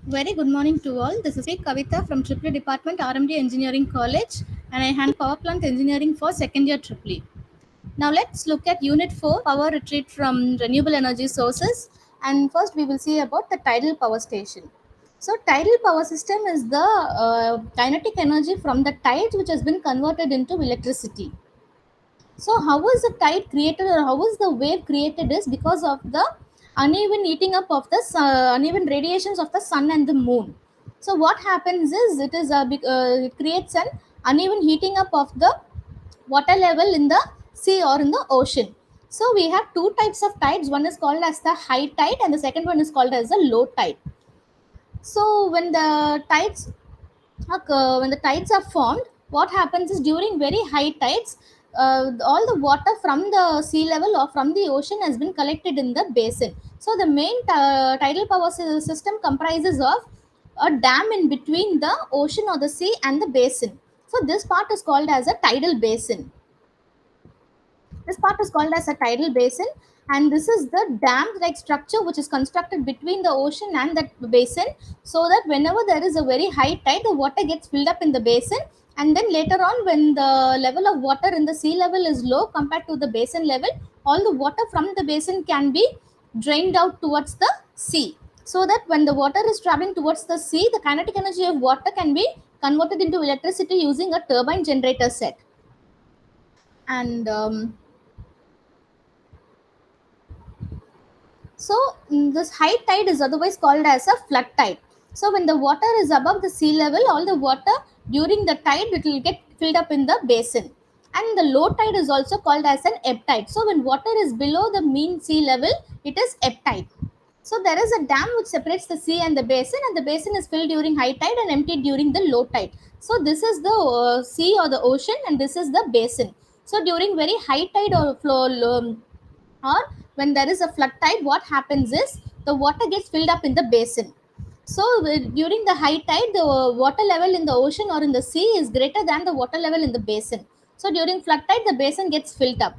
Very good morning to all. This is Kavita from Triple Department RMD Engineering College, and I handle power plant engineering for second year Triple. Now let's look at Unit 4 Power Retreat from Renewable Energy Sources. And first we will see about the tidal power station. So tidal power system is the kinetic energy from the tides which has been converted into electricity. So how is the tide created or how is the wave created is because of the uneven heating up of the uneven radiations of the sun and the moon. So what happens is it creates an uneven heating up of the water level in the sea or in the ocean. So we have two types of tides. One is called as the high tide and the second one is called as the low tide. So when the tides are formed, what happens is during very high tides, all the water from the sea level or from the ocean has been collected in the basin. So the main tidal power system comprises of a dam in between the ocean or the sea and the basin. So this part is called as a tidal basin. This part is called as a tidal basin, and this is the dam-like structure which is constructed between the ocean and that basin, so that whenever there is a very high tide, the water gets filled up in the basin, and then later on, when the level of water in the sea level is low compared to the basin level, all the water from the basin can be drained out towards the sea. So that when the water is traveling towards the sea, the kinetic energy of water can be converted into electricity using a turbine generator set. And this high tide is otherwise called as a flood tide. So when the water is above the sea level, all the water during the tide it will get filled up in the basin. And the low tide is also called as an ebb tide. So when water is below the mean sea level, it is ebb tide. So there is a dam which separates the sea and the basin is filled during high tide and emptied during the low tide. So this is the sea or the ocean, and this is the basin. So during very high tide or flow, or when there is a flood tide, what happens is the water gets filled up in the basin. So during the high tide, the water level in the ocean or in the sea is greater than the water level in the basin. So during flood tide, the basin gets filled up,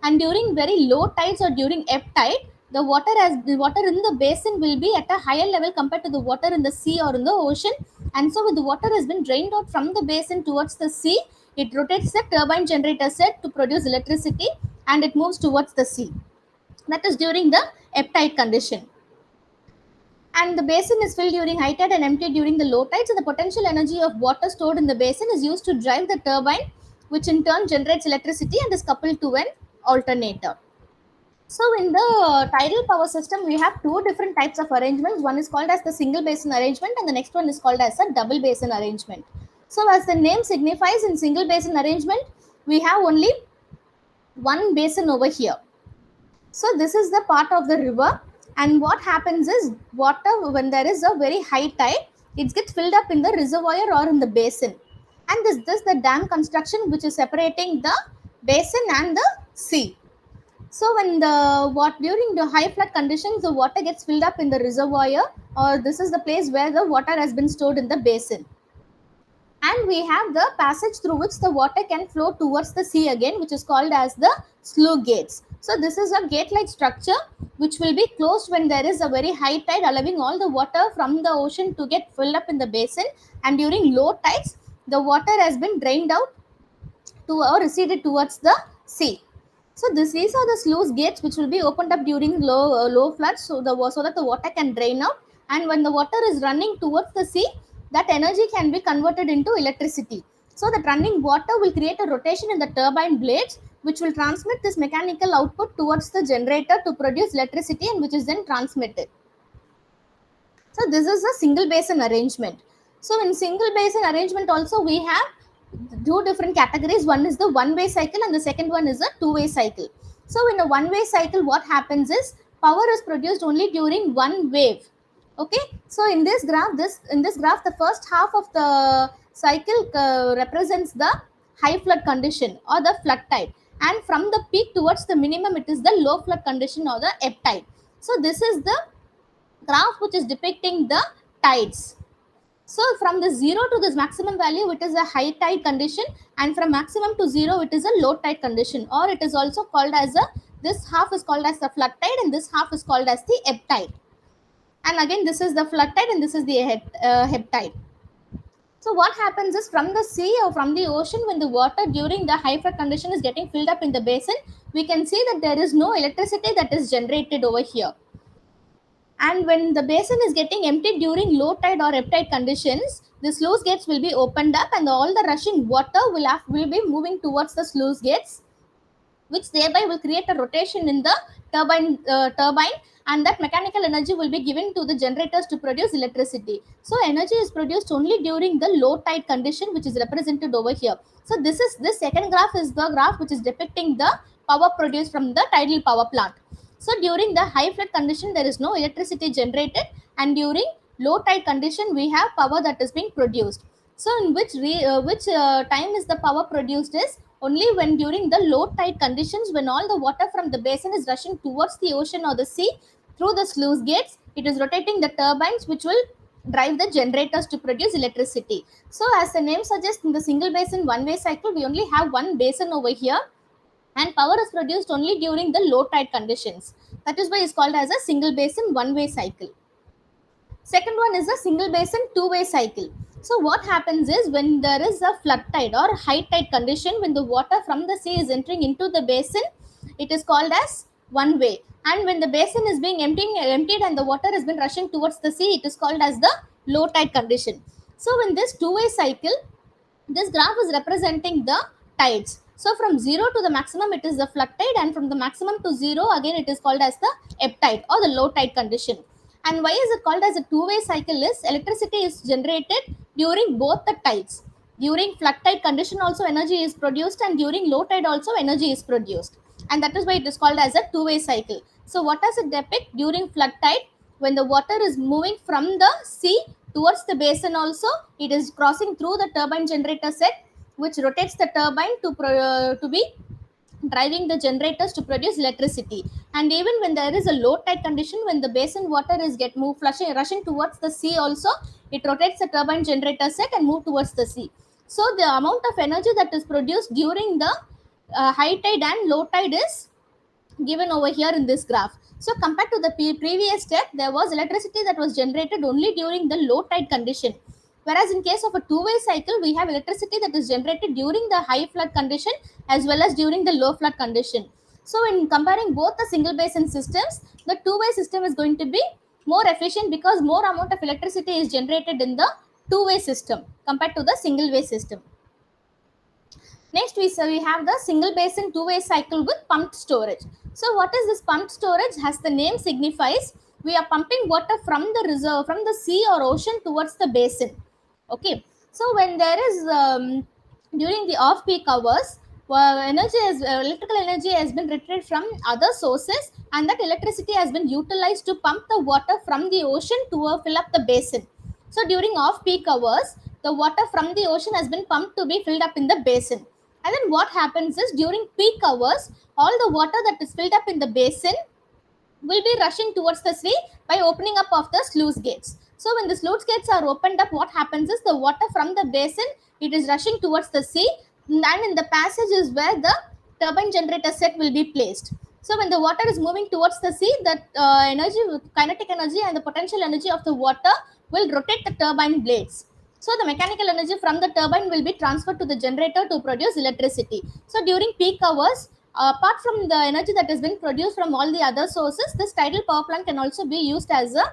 and during very low tides or during ebb tide, the water in the basin will be at a higher level compared to the water in the sea or in the ocean. And so when the water has been drained out from the basin towards the sea, it rotates the turbine generator set to produce electricity, and it moves towards the sea. That is during the ebb tide condition. And the basin is filled during high tide and emptied during the low tide. So the potential energy of water stored in the basin is used to drive the turbine, which in turn generates electricity and is coupled to an alternator. So in the tidal power system, we have two different types of arrangements. One is called as the single basin arrangement, and the next one is called as a double basin arrangement. So as the name signifies, in single basin arrangement, we have only one basin over here. So this is the part of the river, and what happens is water, when there is a very high tide, it gets filled up in the reservoir or in the basin, and this the dam construction which is separating the basin and the sea. So when the what during the high flood conditions, the water gets filled up in the reservoir, or this is the place where the water has been stored in the basin. And we have the passage through which the water can flow towards the sea again, which is called as the sluice gates. So this is a gate like structure which will be closed when there is a very high tide, allowing all the water from the ocean to get filled up in the basin, and during low tides the water has been drained out to or receded towards the sea. So these are the sluice gates which will be opened up during low floods, so that the water can drain out, and when the water is running towards the sea, that energy can be converted into electricity. So that running water will create a rotation in the turbine blades, which will transmit this mechanical output towards the generator to produce electricity, and which is then transmitted. So this is a single basin arrangement. So in single basin arrangement also we have two different categories. One is the one-way cycle and the second one is a two-way cycle. So in a one-way cycle, what happens is power is produced only during one wave. Okay. So in this graph, the first half of the cycle represents the high flood condition or the flood tide, and from the peak towards the minimum, it is the low flood condition or the ebb tide. So this is the graph which is depicting the tides. So from the 0 to this maximum value, it is a high tide condition, and from maximum to 0, it is a low tide condition, or it is also called as a, this half is called as the flood tide and this half is called as the ebb tide. And again, this is the flood tide and this is the ebb tide. So what happens is, from the sea or from the ocean, when the water during the high flood condition is getting filled up in the basin, we can see that there is no electricity that is generated over here. And when the basin is getting emptied during low tide or ebb tide conditions, the sluice gates will be opened up and all the rushing water will be moving towards the sluice gates, which thereby will create a rotation in the turbine, and that mechanical energy will be given to the generators to produce electricity. So energy is produced only during the low tide condition, which is represented over here. So this second graph is the graph which is depicting the power produced from the tidal power plant. So during the high flood condition, there is no electricity generated, and during low tide condition, we have power that is being produced. So in which time is the power produced is only when during the low tide conditions, when all the water from the basin is rushing towards the ocean or the sea through the sluice gates, it is rotating the turbines which will drive the generators to produce electricity. So as the name suggests, in the single basin one way cycle, we only have one basin over here, and power is produced only during the low tide conditions. That is why it's called as a single basin one way cycle. Second one is a single basin two-way cycle. So what happens is, when there is a flood tide or high tide condition, when the water from the sea is entering into the basin, it is called as one way. And when the basin is being emptied and the water has been rushing towards the sea, it is called as the low tide condition. So in this two-way cycle, this graph is representing the tides. So from 0 to the maximum, it is the flood tide, and from the maximum to 0, again it is called as the ebb tide or the low tide condition. And why is it called as a two-way cycle is, electricity is generated during both the tides. During flood tide condition also energy is produced, and during low tide also energy is produced. And that is why it is called as a two-way cycle. So what does it depict? During flood tide, when the water is moving from the sea towards the basin also, it is crossing through the turbine generator set, which rotates the turbine to be driving the generators to produce electricity. And even when there is a low tide condition, when the basin water is rushing towards the sea also, it rotates the turbine generator set and move towards the sea. So the amount of energy that is produced during the high tide and low tide is given over here in this graph. So compared to the previous step, there was electricity that was generated only during the low tide condition. Whereas in case of a two-way cycle, we have electricity that is generated during the high flood condition as well as during the low flood condition. So in comparing both the single basin systems, the two-way system is going to be more efficient because more amount of electricity is generated in the two-way system compared to the single way system. Next, we have the single basin two-way cycle with pumped storage. So what is this pumped storage? As the name signifies, we are pumping water from the reserve, from the sea or ocean towards the basin. Okay. So when there is during the off-peak hours, electrical energy has been retrieved from other sources, and that electricity has been utilized to pump the water from the ocean to fill up the basin. So during off-peak hours, the water from the ocean has been pumped to be filled up in the basin. And then what happens is, during peak hours, all the water that is filled up in the basin will be rushing towards the sea by opening up of the sluice gates. So when the sluice gates are opened up, what happens is, the water from the basin, it is rushing towards the sea, and in the passage is where the turbine generator set will be placed. So when the water is moving towards the sea, the kinetic energy and the potential energy of the water will rotate the turbine blades. So the mechanical energy from the turbine will be transferred to the generator to produce electricity. So during peak hours, apart from the energy that has been produced from all the other sources, this tidal power plant can also be used as a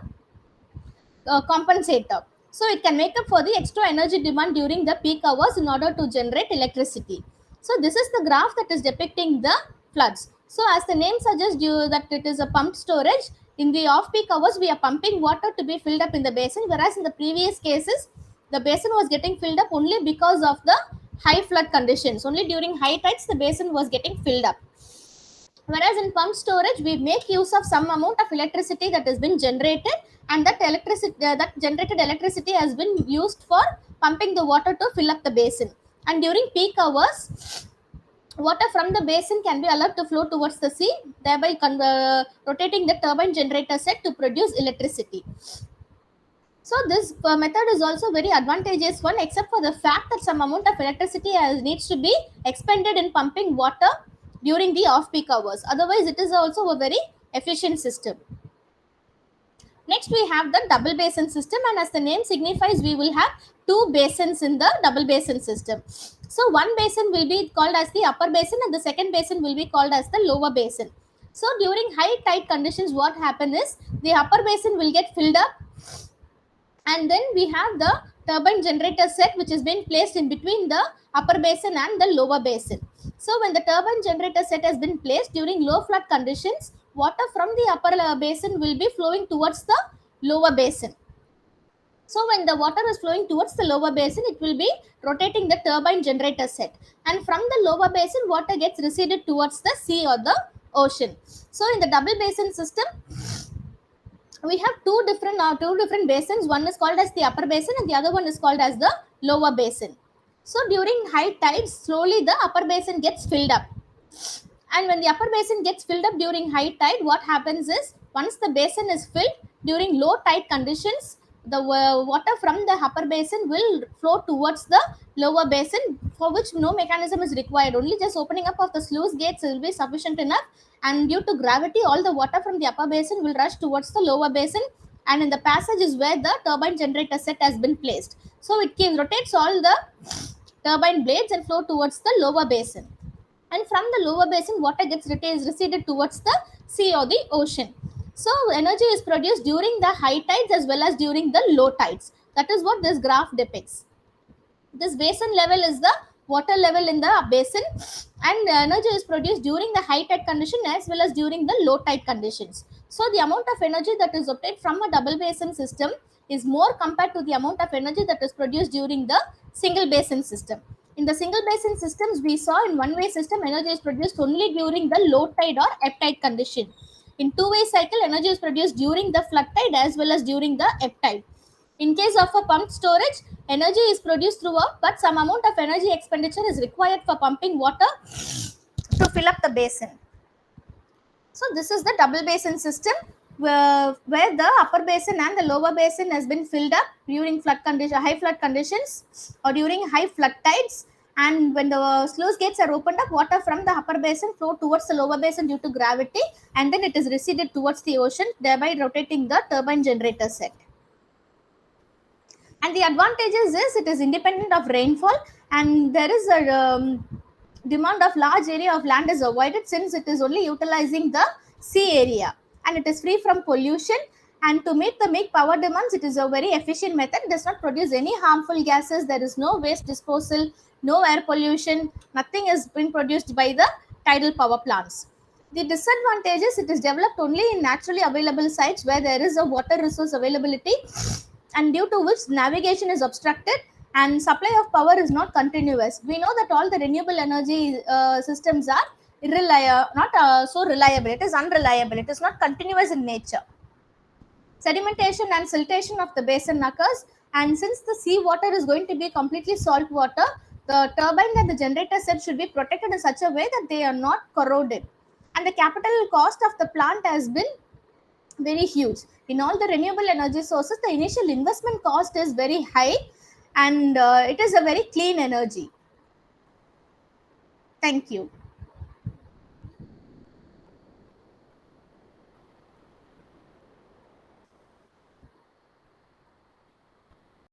compensator. So it can make up for the extra energy demand during the peak hours in order to generate electricity. So this is the graph that is depicting the floods. So as the name suggests you that it is a pumped storage, in the off-peak hours, we are pumping water to be filled up in the basin, whereas in the previous cases, the basin was getting filled up only because of the high flood conditions. Only during high tides, the basin was getting filled up. Whereas in pump storage, we make use of some amount of electricity that has been generated, and that that generated electricity has been used for pumping the water to fill up the basin. And during peak hours, water from the basin can be allowed to flow towards the sea, thereby rotating the turbine generator set to produce electricity. So this method is also very advantageous one, except for the fact that some amount of electricity needs to be expended in pumping water during the off-peak hours. Otherwise, it is also a very efficient system. Next, we have the double basin system, and as the name signifies, we will have two basins in the double basin system. So, one basin will be called as the upper basin, and the second basin will be called as the lower basin. So, during high tide conditions, what happens is the upper basin will get filled up, and then we have the turbine generator set which is being placed in between the upper basin and the lower basin. So when the turbine generator set has been placed during low flood conditions, water from the upper basin will be flowing towards the lower basin. So when the water is flowing towards the lower basin, it will be rotating the turbine generator set, and from the lower basin water gets receded towards the sea or the ocean. So in the double basin system, we have two different basins. One is called as the upper basin and the other one is called as the lower basin. So during high tides, slowly the upper basin gets filled up, and when the upper basin gets filled up during high tide, what happens is once the basin is filled during low tide conditions, the water from the upper basin will flow towards the lower basin, for which no mechanism is required. Only just opening up of the sluice gates will be sufficient enough, and due to gravity, all the water from the upper basin will rush towards the lower basin, and in the passage is where the turbine generator set has been placed. So it rotates all the turbine blades and flow towards the lower basin, and from the lower basin water gets receded towards the sea or the ocean. So energy is produced during the high tides as well as during the low tides. That is what this graph depicts. This basin level is the water level in the basin, and energy is produced during the high tide condition as well as during the low tide conditions. So the amount of energy that is obtained from a double basin system is more compared to the amount of energy that is produced during the single basin system. In the single basin systems, we saw in one way system energy is produced only during the low tide or ebb tide condition. In two-way cycle, energy is produced during the flood tide as well as during the ebb tide. In case of a pumped storage, energy is produced throughout, but some amount of energy expenditure is required for pumping water to fill up the basin. So this is the double basin system where the upper basin and the lower basin has been filled up during high flood conditions or during high flood tides. And when the sluice gates are opened up, water from the upper basin flow towards the lower basin due to gravity, and then it is receded towards the ocean, thereby rotating the turbine generator set. And the advantages is it is independent of rainfall, and there is a demand of large area of land is avoided since it is only utilizing the sea area, and it is free from pollution. And to meet the peak power demands, it is a very efficient method. It does not produce any harmful gases. There is no waste disposal, no air pollution, nothing is being produced by the tidal power plants. The disadvantages, it is developed only in naturally available sites where there is a water resource availability, and due to which navigation is obstructed and supply of power is not continuous. We know that all the renewable energy systems are not so reliable. It is unreliable. It is not continuous in nature. Sedimentation and siltation of the basin occurs, and since the sea water is going to be completely salt water, the turbine and the generator set should be protected in such a way that they are not corroded. And the capital cost of the plant has been very huge. In all the renewable energy sources, the initial investment cost is very high, and it is a very clean energy. Thank you.